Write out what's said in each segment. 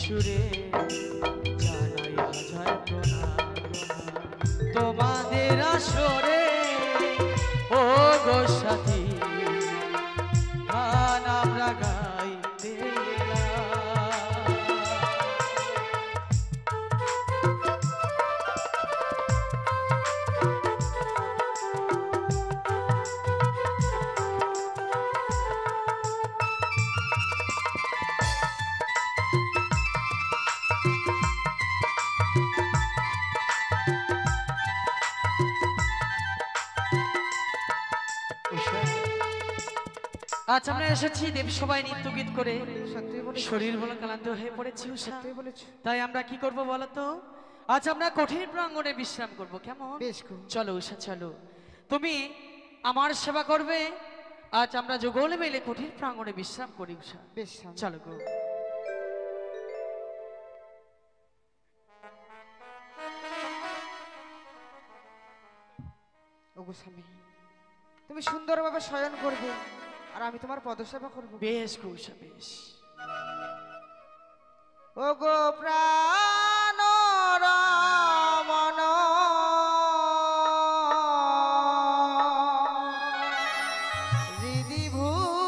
সুরে জানাই হাজার প্রণাম তোমাদের আসরে ও গো সাথী গান আমরা গাইতে আজ আমরা এসেছি দেব সবাই নৃত্য গীত করে শরীর বলে ক্লান্ত হয়ে পড়েছি তাই আমরা কি করব বলো তো আজ আমরা কঠিন প্রাঙ্গণে বিশ্রাম করব কেমন চলো উষা চলো তুমি আমার সেবা করবে আজ আমরা যুগল মিলে কঠিন প্রাঙ্গণে বিশ্রাম করি উষা চলো গো ওগো স্বামী তুমি সুন্দরভাবে শয়ন করবে আর আমি তোমার পদসেবা করব বেশ কৌশা বেশ ওগো প্রাণ রমণ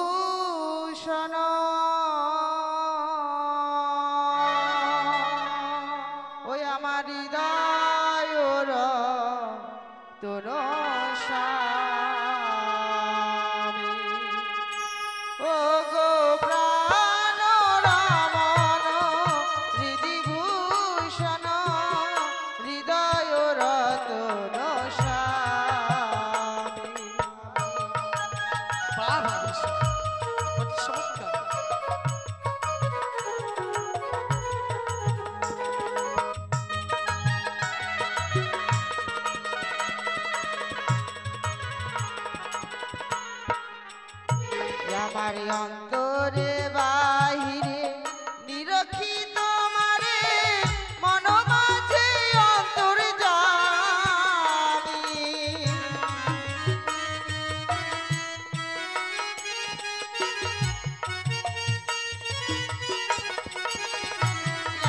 হৃদিভূষণ ওই আমার হৃদয়র তোর আমার অন্তরে বাহিরে নিরখি তোমারে মন মাঝে অন্তর জানি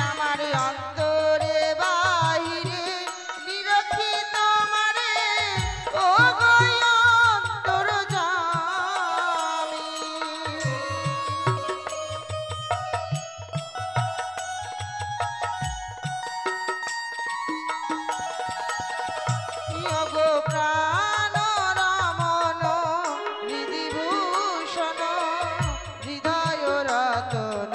আমার অন্তরে বাহিরে নিরখি তোমারে ও গো অন্তর প্রাণ রমণ হৃদিভূষণ হৃদয় রতন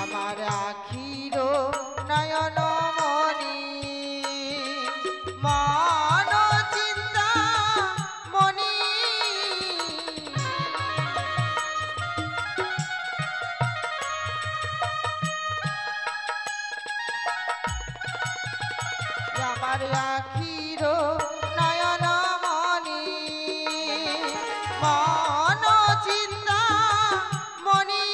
আমার আখির নয়ন মন চিন্তা মনি আমার আখির নয়ন মনি মন চিন্তা মনি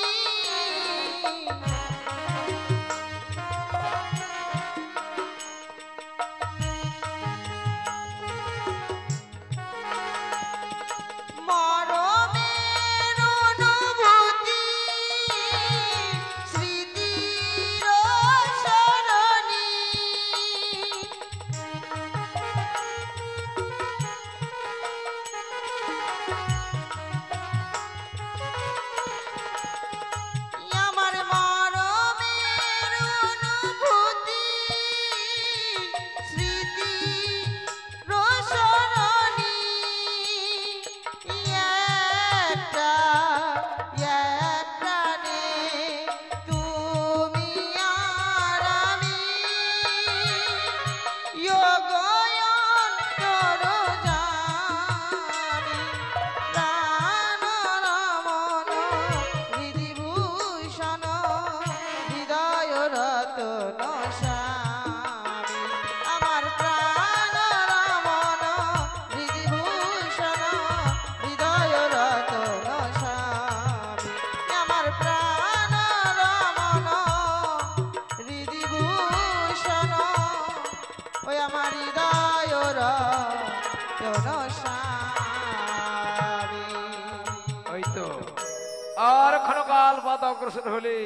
পাল পাত অগ্রসর হলে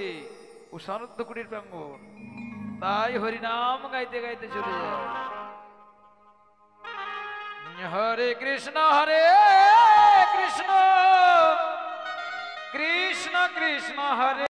ও সনদ্দ কুটির প্রাঙ্গণ, তাই হরিনাম গাইতে গাইতে চলে যায়। হরে কৃষ্ণ কৃষ্ণ কৃষ্ণ কৃষ্ণ হরে